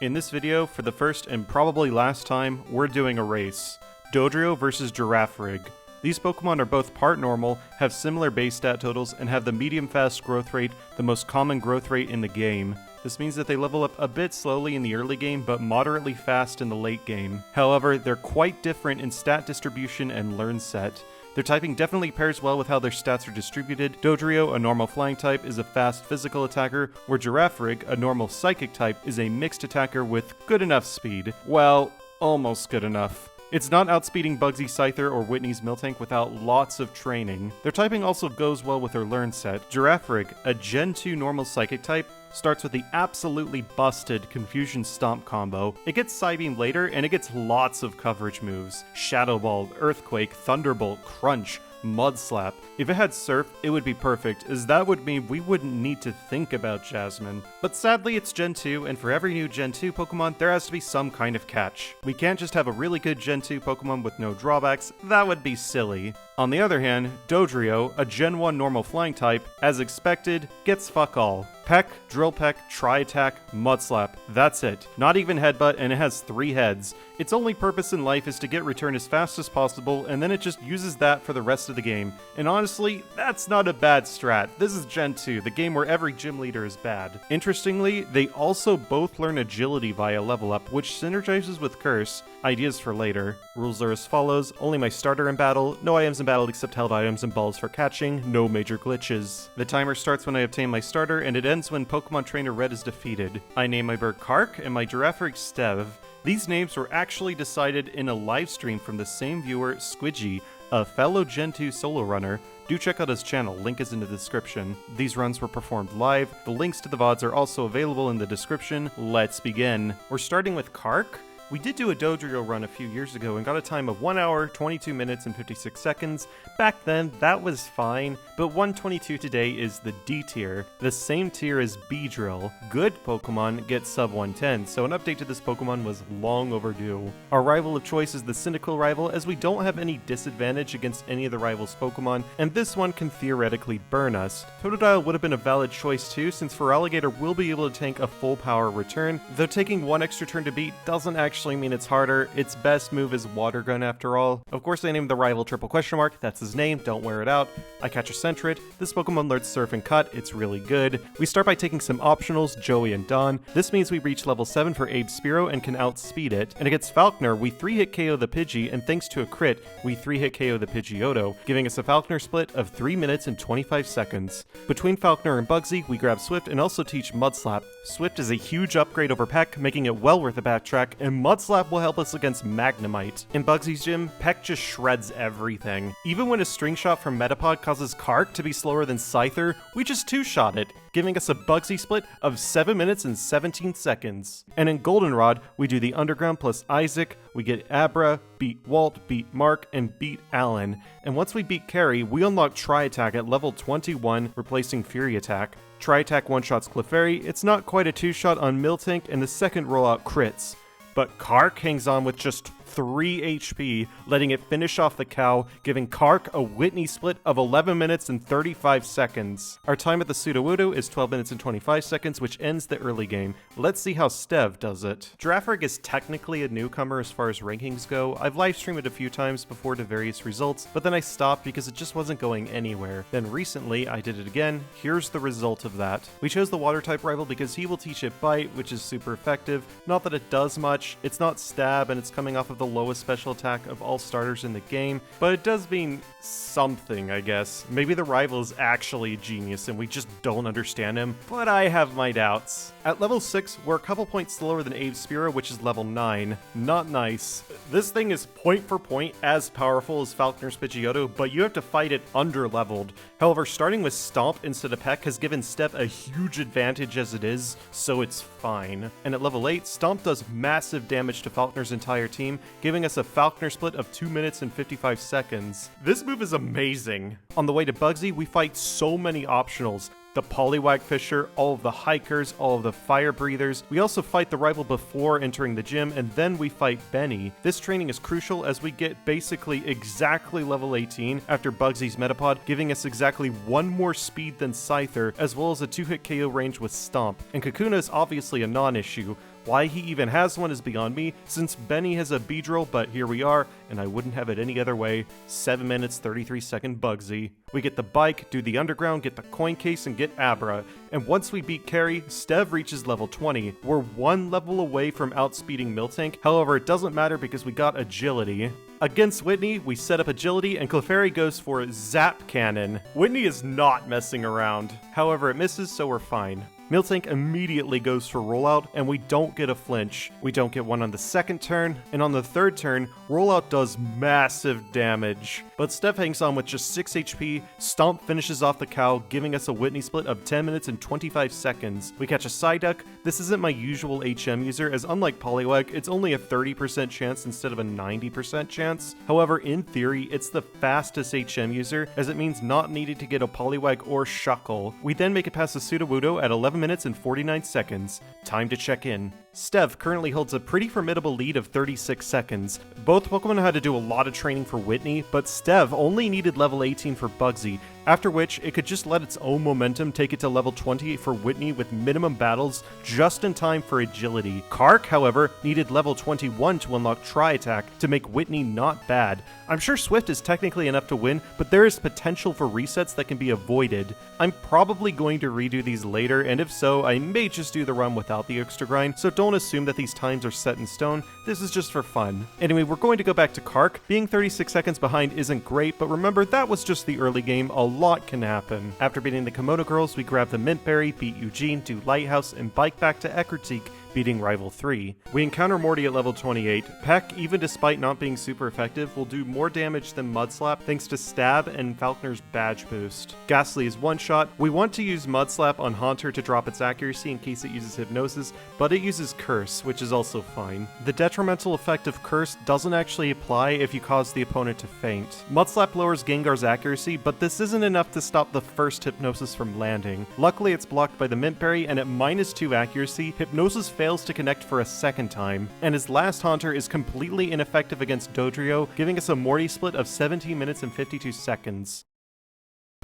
In this video, for the first and probably last time, we're doing a race. Dodrio versus Girafarig. These Pokemon are both part normal, have similar base stat totals, and have the medium fast growth rate, the most common growth rate in the game. This means that they level up a bit slowly in the early game, but moderately fast in the late game. However, they're quite different in stat distribution and learn set. Their typing definitely pairs well with how their stats are distributed. Dodrio, a normal flying type, is a fast physical attacker, where Girafarig, a normal psychic type, is a mixed attacker with good enough speed. Well, almost good enough. It's not outspeeding Bugsy Scyther or Whitney's Miltank without lots of training. Their typing also goes well with their learn set. Girafarig, a Gen 2 normal psychic type, starts with the absolutely busted Confusion Stomp combo. It gets Psybeam later, and it gets lots of coverage moves. Shadow Ball, Earthquake, Thunderbolt, Crunch, Mud Slap. If it had Surf, it would be perfect, as that would mean we wouldn't need to think about Jasmine. But sadly, it's Gen 2, and for every new Gen 2 Pokemon, there has to be some kind of catch. We can't just have a really good Gen 2 Pokemon with no drawbacks. That would be silly. On the other hand, Dodrio, a Gen 1 normal flying type, as expected, gets fuck all. Peck, Drill Peck, Tri-Attack, Mud Slap. That's it. Not even Headbutt, and it has 3 heads. Its only purpose in life is to get return as fast as possible, and then it just uses that for the rest of the game. And honestly, that's not a bad strat. This is Gen 2, the game where every gym leader is bad. Interestingly, they also both learn Agility via level up, which synergizes with Curse. Ideas for later. Rules are as follows: only my starter in battle, no items in battle except held items and balls for catching, no major glitches. The timer starts when I obtain my starter, and it ends when Pokemon Trainer Red is defeated. I name my bird Kark and my Girafarig Stev. These names were actually decided in a live stream from the same viewer, Squidgy, a fellow Gen 2 solo runner. Do check out his channel, link is in the description. These runs were performed live. The links to the VODs are also available in the description. Let's begin. We're starting with Kark. We did do a Dodrio run a few years ago and got a time of 1 hour, 22 minutes, and 56 seconds. Back then, that was fine, but 122 today is the D tier, the same tier as Beedrill. Good Pokemon get sub 110, so an update to this Pokemon was long overdue. Our rival of choice is the Cynical rival, as we don't have any disadvantage against any of the rival's Pokemon, and this one can theoretically burn us. Totodile would have been a valid choice too, since Feraligatr will be able to tank a full power return, though taking one extra turn to beat doesn't actually mean it's harder. Its best move is Water Gun after all. Of course I named the rival Triple Question Mark, that's his name, don't wear it out. I catch a Sentret. This Pokemon learns Surf and Cut, it's really good. We start by taking some optionals, Joey and Dawn. This means we reach level 7 for Abe Spearow and can outspeed it. And against Falkner, we 3-hit KO the Pidgey, and thanks to a crit, we 3-hit KO the Pidgeotto, giving us a Falkner split of 3 minutes and 25 seconds. Between Falkner and Bugsy, we grab Swift and also teach Mud Slap. Swift is a huge upgrade over Peck, making it well worth a backtrack, and Mud Slap will help us against Magnemite. In Bugsy's gym, Peck just shreds everything. Even when a String Shot from Metapod causes Kark to be slower than Scyther, we just 2-shot it, giving us a Bugsy split of 7 minutes and 17 seconds. And in Goldenrod, we do the Underground plus Isaac, we get Abra, beat Walt, beat Mark, and beat Alan. And once we beat Carrie, we unlock Tri-Attack at level 21, replacing Fury Attack. Tri-Attack one-shots Clefairy, it's not quite a 2-shot on Miltank, and the second rollout crits. But Kark hangs on with just 3 HP, letting it finish off the cow, giving Kark a Whitney split of 11 minutes and 35 seconds. Our time at the Sudowoodo is 12 minutes and 25 seconds, which ends the early game. Let's see how Stev does it. Girafarig is technically a newcomer as far as rankings go. I've live streamed it a few times before to various results, but then I stopped because it just wasn't going anywhere. Then recently, I did it again. Here's the result of that. We chose the water type rival because he will teach it Bite, which is super effective. Not that it does much, it's not Stab, and it's coming off of the lowest special attack of all starters in the game, but it does mean something, I guess. Maybe the rival is actually a genius and we just don't understand him, but I have my doubts. At level 6, we're a couple points slower than Abe Spearow, which is level 9. Not nice. This thing is point for point as powerful as Falkner's Pidgeotto, but you have to fight it under-leveled. However, starting with Stomp instead of Peck has given Stev a huge advantage as it is, so it's fine. And at level 8, Stomp does massive damage to Falkner's entire team, giving us a Falkner split of 2 minutes and 55 seconds. This move is amazing. On the way to Bugsy, we fight so many optionals. The Poliwag Fisher, all of the Hikers, all of the Fire Breathers. We also fight the rival before entering the gym, and then we fight Benny. This training is crucial as we get basically exactly level 18 after Bugsy's Metapod, giving us exactly 1 more speed than Scyther, as well as a 2-hit KO range with Stomp. And Kakuna is obviously a non-issue. Why he even has one is beyond me, since Benny has a Beedrill, but here we are, and I wouldn't have it any other way. 7 minutes, 33 second Bugsy. We get the bike, do the underground, get the coin case, and get Abra. And once we beat Carrie, Stev reaches level 20. We're 1 level away from outspeeding Miltank, however it doesn't matter because we got agility. Against Whitney, we set up agility, and Clefairy goes for Zap Cannon. Whitney is not messing around. However, it misses, so we're fine. Miltank immediately goes for Rollout, and we don't get a flinch. We don't get one on the second turn, and on the third turn, Rollout does massive damage. But Steph hangs on with just 6 HP, Stomp finishes off the cow, giving us a Whitney split of 10 minutes and 25 seconds. We catch a Psyduck. This isn't my usual HM user, as unlike Poliwag, it's only a 30% chance instead of a 90% chance. However, in theory, it's the fastest HM user, as it means not needing to get a Poliwag or Shuckle. We then make it past the Sudowoodo at 11 minutes and 49 seconds. Time to check in. Stev currently holds a pretty formidable lead of 36 seconds. Both Pokemon had to do a lot of training for Whitney, but Stev only needed level 18 for Bugsy, after which it could just let its own momentum take it to level 20 for Whitney with minimum battles just in time for agility. Kark, however, needed level 21 to unlock Tri-Attack to make Whitney not bad. I'm sure Swift is technically enough to win, but there is potential for resets that can be avoided. I'm probably going to redo these later, and if so, I may just do the run without the extra grind, so don't assume that these times are set in stone. This is just for fun. Anyway, we're going to go back to Kark. Being 36 seconds behind isn't great, but remember, that was just the early game. A lot can happen. After beating the Komodo girls, we grab the Mint Berry, beat Eugene, do Lighthouse, and bike back to Ecruteak, beating Rival 3. We encounter Morty at level 28. Peck, even despite not being super effective, will do more damage than Mudslap thanks to Stab and Falconer's Badge Boost. Ghastly is one-shot. We want to use Mudslap on Haunter to drop its accuracy in case it uses Hypnosis, but it uses Curse, which is also fine. The detrimental effect of Curse doesn't actually apply if you cause the opponent to faint. Mudslap lowers Gengar's accuracy, but this isn't enough to stop the first Hypnosis from landing. Luckily, it's blocked by the Mint Berry, and at -2 accuracy, Hypnosis fails to connect for a second time, and his last Haunter is completely ineffective against Dodrio, giving us a Morty split of 17 minutes and 52 seconds.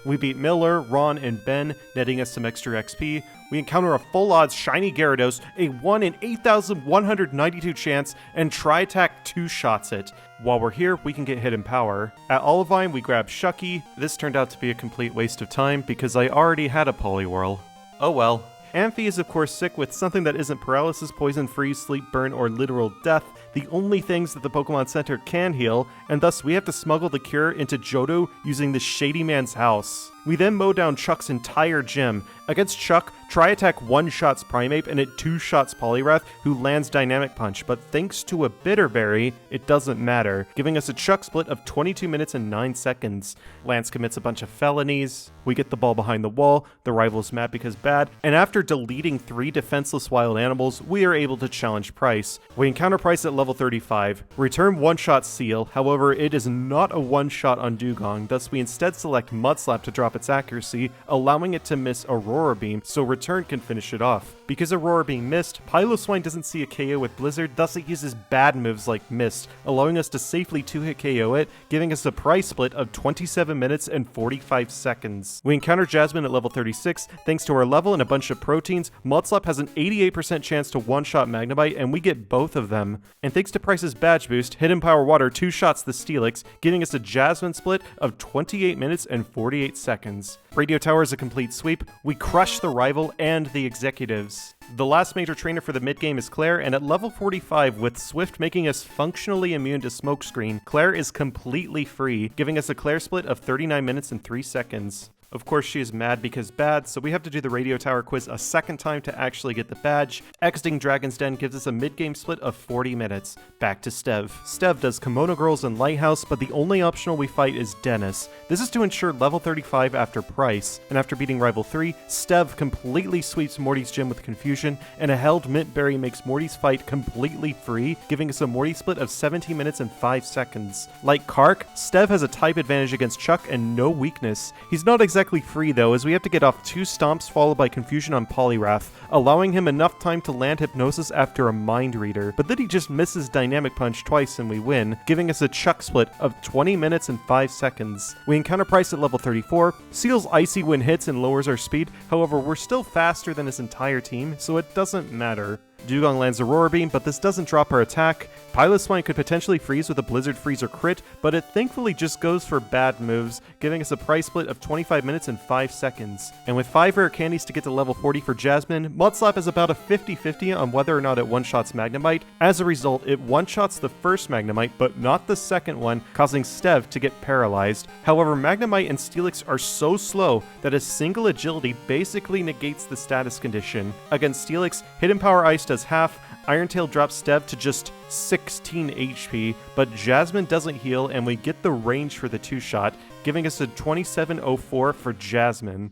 We beat Miller, Ron, and Ben, netting us some extra XP. We encounter a full odds shiny Gyarados, a 1 in 8,192 chance, and Tri-Attack 2-shots it. While we're here, we can get Hidden Power. At Olivine, we grab Shucky. This turned out to be a complete waste of time because I already had a Poliwhirl. Oh well. Amphi is of course sick with something that isn't paralysis, poison, freeze, sleep, burn, or literal death, the only things that the Pokemon Center can heal, and thus we have to smuggle the cure into Johto using the Shady Man's house. We then mow down Chuck's entire gym. Against Chuck, Tri-Attack 1-shots Primeape and it 2-shots Poliwrath, who lands Dynamic Punch, but thanks to a Bitter Berry, it doesn't matter, giving us a Chuck split of 22 minutes and 9 seconds. Lance commits a bunch of felonies, we get the ball behind the wall, the rival is mad because bad, and after deleting 3 defenseless wild animals, we are able to challenge Price. We encounter Price at level 35. Return 1-shot Seal, however, it is not a 1-shot on Dugong, thus we instead select Mudslap to drop its accuracy, allowing it to miss Aurora Beam, so Return can finish it off. Because Aurora Beam missed, Piloswine doesn't see a KO with Blizzard, thus it uses bad moves like Mist, allowing us to safely 2-hit KO it, giving us a Price split of 27 minutes and 45 seconds. We encounter Jasmine at level 36. Thanks to our level and a bunch of proteins, Mudslap has an 88% chance to 1-shot Magnemite, and we get both of them. And thanks to Price's Badge Boost, Hidden Power Water 2-shots the Steelix, giving us a Jasmine split of 28 minutes and 48 seconds. Radio Tower is a complete sweep. We crush the rival and the executives. The last major trainer for the mid-game is Claire, and at level 45, with Swift making us functionally immune to Smokescreen, Claire is completely free, giving us a Claire split of 39 minutes and 3 seconds. Of course, she is mad because bad, so we have to do the Radio Tower quiz a second time to actually get the badge. Exiting Dragon's Den gives us a mid-game split of 40 minutes. Back to Stev. Stev does Kimono Girls and Lighthouse, but the only optional we fight is Dennis. This is to ensure level 35 after Price, and after beating Rival 3, Stev completely sweeps Morty's gym with Confusion, and a held Mint Berry makes Morty's fight completely free, giving us a Morty split of 17 minutes and 5 seconds. Like Kark, Stev has a type advantage against Chuck and no weakness. He's not exactly free though, as we have to get off 2 stomps followed by Confusion on Poliwrath, allowing him enough time to land Hypnosis after a Mind Reader, but then he just misses Dynamic Punch twice and we win, giving us a Chuck split of 20 minutes and 5 seconds. We encounter Price at level 34. Seal's Icy Wind hits and lowers our speed, however we're still faster than his entire team, so it doesn't matter. Dugong lands Aurora Beam, but this doesn't drop her attack. Piloswine could potentially freeze with a Blizzard Freeze or crit, but it thankfully just goes for bad moves, giving us a price split of 25 minutes and 5 seconds. And with 5 rare candies to get to level 40 for Jasmine, Mudslap is about a 50-50 on whether or not it one-shots Magnemite. As a result, it one-shots the first Magnemite, but not the second one, causing Stev to get paralyzed. However, Magnemite and Steelix are so slow that a single agility basically negates the status condition. Against Steelix, Hidden Power Ice does half, Iron Tail drops Stev to just 16 HP, but Jasmine doesn't heal and we get the range for the 2-shot, giving us a 2704 for Jasmine.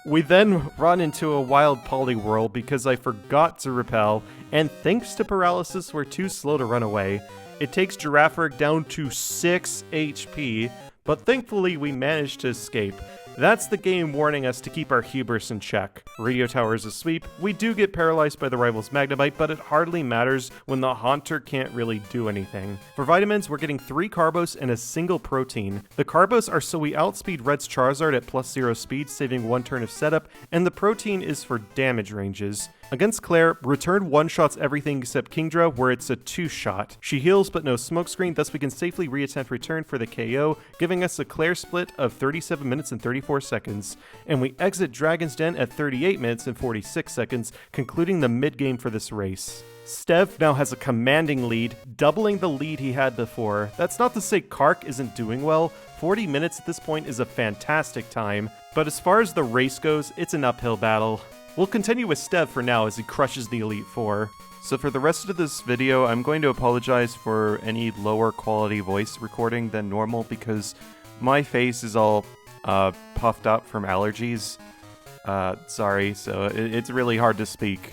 We then run into a wild Poliwhirl because I forgot to repel, and thanks to Paralysis we're too slow to run away. It takes Girafarig down to 6 HP, but thankfully we managed to escape. That's the game warning us to keep our hubris in check. Radio Tower is a sweep. We do get paralyzed by the rival's Magnemite, but it hardly matters when the Haunter can't really do anything. For vitamins, we're getting 3 Carbos and a single protein. The Carbos are so we outspeed Red's Charizard at +0 speed, saving 1 turn of setup, and the protein is for damage ranges. Against Claire, Return one-shots everything except Kingdra, where it's a 2-shot. She heals but no smokescreen, thus we can safely reattempt Return for the KO, giving us a Claire split of 37 minutes and 34 seconds. And we exit Dragon's Den at 38 minutes and 46 seconds, concluding the mid-game for this race. Stev now has a commanding lead, doubling the lead he had before. That's not to say Kark isn't doing well. 40 minutes at this point is a fantastic time, but as far as the race goes, it's an uphill battle. We'll continue with Stev for now as he crushes the Elite Four. So for the rest of this video, I'm going to apologize for any lower quality voice recording than normal because my face is all puffed up from allergies. Sorry, so it's really hard to speak.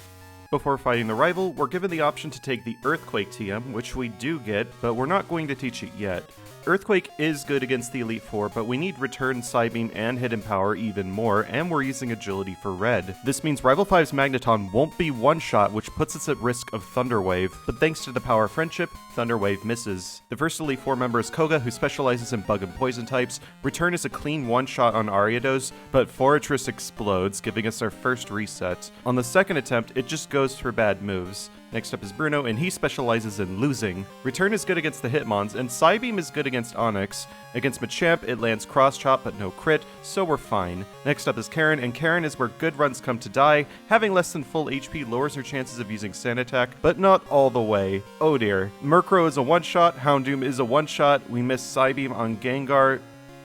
Before fighting the rival, we're given the option to take the Earthquake TM, which we do get, but we're not going to teach it yet. Earthquake is good against the Elite Four, but we need Return, Psybeam, and Hidden Power even more, and we're using Agility for Red. This means Rival 5's Magneton won't be one-shot, which puts us at risk of Thunder Wave, but thanks to the power of Friendship, Thunder Wave misses. The first Elite Four member is Koga, who specializes in Bug and Poison types. Return is a clean one-shot on Ariados, but Forretress explodes, giving us our first reset. On the second attempt, it just goes for bad moves. Next up is Bruno, and he specializes in losing. Return is good against the Hitmons, and Psybeam is good against Onyx. Against Machamp, it lands Cross Chop, but no crit, so we're fine. Next up is Karen, and Karen is where good runs come to die. Having less than full HP lowers her chances of using Sand Attack, but not all the way. Oh dear. Murkrow is a one-shot, Houndoom is a one-shot, we miss Psybeam on Gengar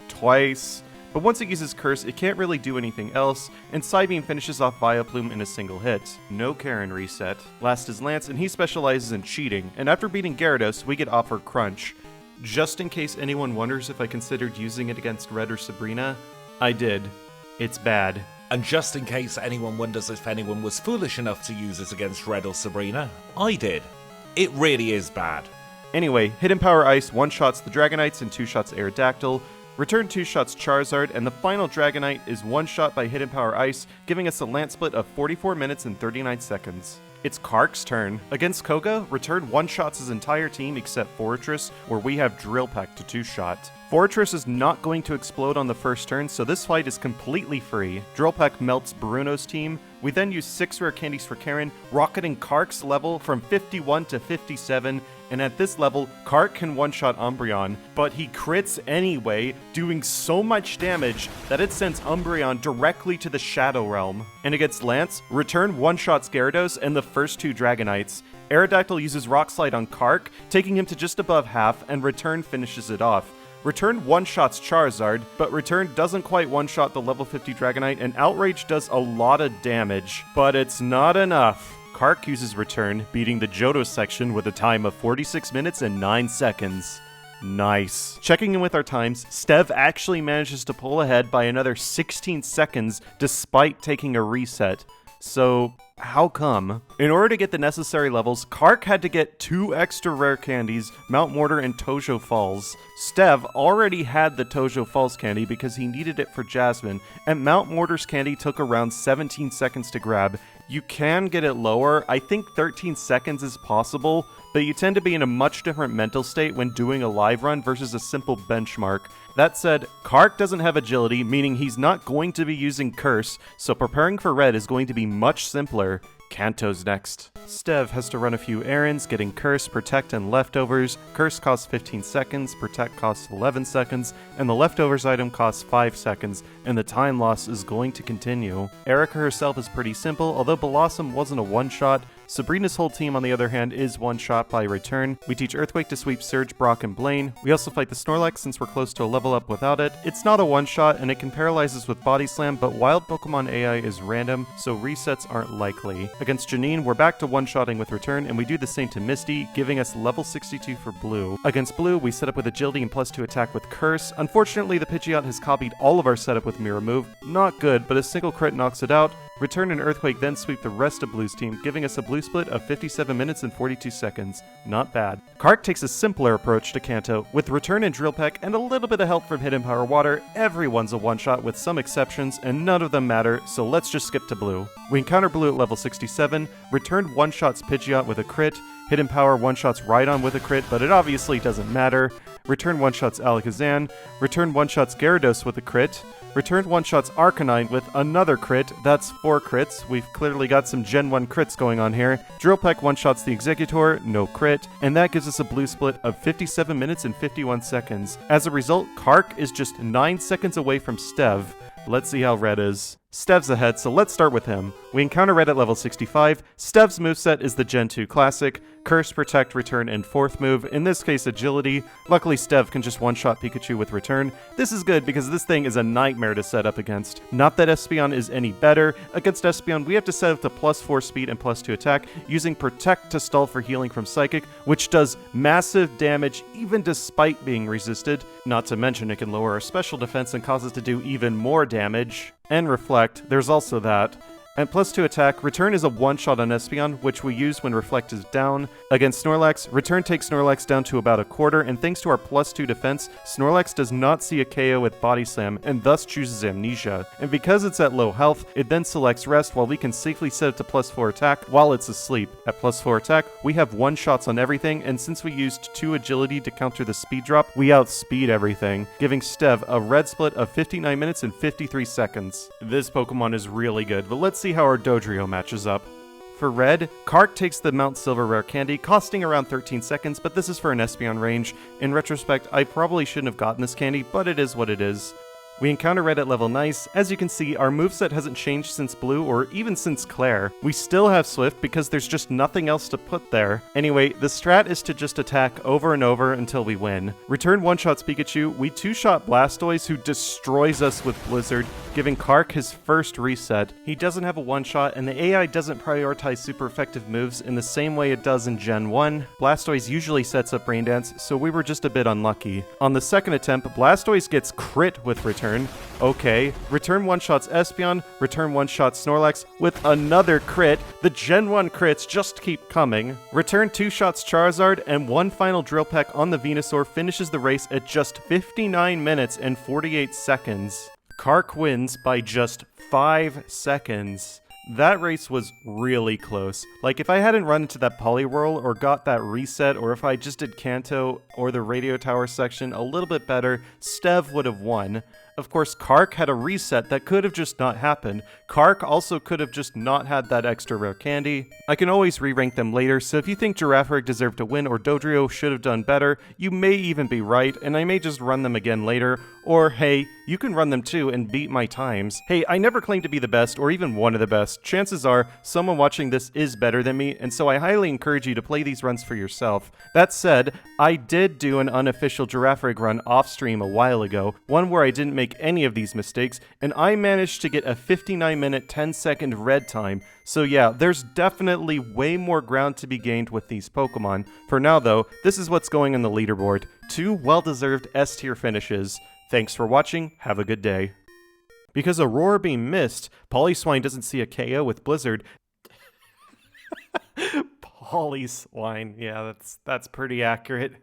twice. But once it uses Curse, it can't really do anything else, and Psybeam finishes off Vileplume in a single hit. No Karen reset. Last is Lance, and he specializes in cheating, and after beating Gyarados, we get offered Crunch. Just in case anyone wonders if I considered using it against Red or Sabrina, I did. It's bad. And just in case anyone wonders if anyone was foolish enough to use it against Red or Sabrina, I did. It really is bad. Anyway, Hidden Power Ice one-shots the Dragonites and two-shots Aerodactyl. Return 2-shots Charizard, and the final Dragonite is one-shot by Hidden Power Ice, giving us a Lance split of 44 minutes and 39 seconds. It's Kark's turn. Against Koga, Return one-shots his entire team except Forretress, where we have Drill Peck to 2-shot. Forretress is not going to explode on the first turn, so this fight is completely free. Drill Peck melts Bruno's team. We then use 6 rare candies for Karen, rocketing Kark's level from 51 to 57, and at this level, Kark can one-shot Umbreon, but he crits anyway, doing so much damage that it sends Umbreon directly to the Shadow Realm. And against Lance, Return one-shots Gyarados and the first 2 Dragonites. Aerodactyl uses Rock Slide on Kark, taking him to just above half, and Return finishes it off. Return one-shots Charizard, but Return doesn't quite one-shot the level 50 Dragonite, and Outrage does a lot of damage, but it's not enough. Kark uses Return, beating the Johto section with a time of 46 minutes and 9 seconds. Nice. Checking in with our times, Stev actually manages to pull ahead by another 16 seconds despite taking a reset. So, how come? In order to get the necessary levels, Kark had to get 2 extra rare candies, Mount Mortar and Tojo Falls. Stev already had the Tojo Falls candy because he needed it for Jasmine, and Mount Mortar's candy took around 17 seconds to grab. You can get it lower, I think 13 seconds is possible, but you tend to be in a much different mental state when doing a live run versus a simple benchmark. That said, Kark doesn't have agility, meaning he's not going to be using Curse, so preparing for Red is going to be much simpler. Kanto's next. Stev has to run a few errands, getting Curse, Protect, and Leftovers. Curse costs 15 seconds, Protect costs 11 seconds, and the Leftovers item costs 5 seconds, and the time loss is going to continue. Erica herself is pretty simple, although Blossom wasn't a one-shot. Sabrina's whole team, on the other hand, is one-shot by return. We teach Earthquake to sweep Surge, Brock, and Blaine. We also fight the Snorlax since we're close to a level up without it. It's not a one-shot, and it can paralyze us with Body Slam, but Wild Pokemon AI is random, so resets aren't likely. Against Janine, we're back to one-shotting with return, and we do the same to Misty, giving us level 62 for Blue. Against Blue, we set up with Agility and +2 attack with Curse. Unfortunately, the Pidgeot has copied all of our setup with Mirror Move. Not good, but a single crit knocks it out. Return and Earthquake then sweep the rest of Blue's team, giving us a blue split of 57 minutes and 42 seconds. Not bad. Kark takes a simpler approach to Kanto. With Return and Drill Peck and a little bit of help from Hidden Power Water, everyone's a one-shot with some exceptions, and none of them matter, so let's just skip to Blue. We encounter Blue at level 67, Return one-shots Pidgeot with a crit, Hidden Power one-shots Rhydon with a crit, but it obviously doesn't matter. Return one-shots Alakazam, Return one-shots Gyarados with a crit, Return one-shots Arcanine with another crit. That's 4 crits. We've clearly got some Gen 1 crits going on here. Drill Peck one-shots the Exeggutor, no crit, and that gives us a blue split of 57 minutes and 51 seconds. As a result, Kark is just 9 seconds away from Stev. Let's see how Red is. Stev's ahead, so let's start with him. We encounter Red at level 65. Stev's moveset is the Gen 2 Classic. Curse, Protect, Return, and 4th move, in this case Agility. Luckily Stev can just one-shot Pikachu with Return. This is good because this thing is a nightmare to set up against. Not that Espeon is any better. Against Espeon we have to set up to +4 speed and +2 attack, using Protect to stall for healing from Psychic, which does massive damage even despite being resisted. Not to mention it can lower our special defense and cause us to do even more damage. And Reflect, there's also that. And +2 attack, Return is a one-shot on Espeon, which we use when Reflect is down. Against Snorlax, Return takes Snorlax down to about a quarter, and thanks to our +2 defense, Snorlax does not see a KO with Body Slam, and thus chooses Amnesia. And because it's at low health, it then selects Rest while we can safely set it to +4 attack while it's asleep. At +4 attack, we have one-shots on everything, and since we used 2 Agility to counter the speed drop, we outspeed everything, giving Stev a red split of 59 minutes and 53 seconds. This Pokemon is really good, but let's see how our Dodrio matches up. For Red, Kark takes the Mount Silver Rare Candy, costing around 13 seconds, but this is for an Espeon range. In retrospect, I probably shouldn't have gotten this candy, but it is what it is. We encounter Red at level Nice. As you can see, our moveset hasn't changed since Blue or even since Claire. We still have Swift because there's just nothing else to put there. Anyway, the strat is to just attack over and over until we win. Return one-shots Pikachu, we two-shot Blastoise who destroys us with Blizzard, giving Kark his first reset. He doesn't have a one-shot and the AI doesn't prioritize super effective moves in the same way it does in Gen 1. Blastoise usually sets up Rain Dance, so we were just a bit unlucky. On the second attempt, Blastoise gets crit with Return. Okay, Return one-shots Espeon, Return one-shots Snorlax with another crit. The Gen 1 crits just keep coming. Return 2-shots Charizard, and one final Drill Peck on the Venusaur finishes the race at just 59 minutes and 48 seconds. Kark wins by just 5 seconds. That race was really close. Like, if I hadn't run into that Poliwhirl or got that reset, or if I just did Kanto or the Radio Tower section a little bit better, Stev would have won. Of course, Kark had a reset that could have just not happened. Kark also could have just not had that extra rare candy. I can always re-rank them later, so if you think Girafarig deserved to win or Dodrio should have done better, you may even be right, and I may just run them again later. Or, hey, you can run them too and beat my times. Hey, I never claim to be the best or even one of the best. Chances are, someone watching this is better than me, and so I highly encourage you to play these runs for yourself. That said, I did do an unofficial Girafarig run off-stream a while ago, one where I didn't make any of these mistakes, and I managed to get a 59-minute 10-second red time. So yeah, there's definitely way more ground to be gained with these Pokemon. For now though, this is what's going on the leaderboard. 2 well-deserved S-tier finishes. Thanks for watching, have a good day. Because Aurora Beam missed, Polyswine doesn't see a KO with Blizzard. Polyswine, yeah, that's pretty accurate.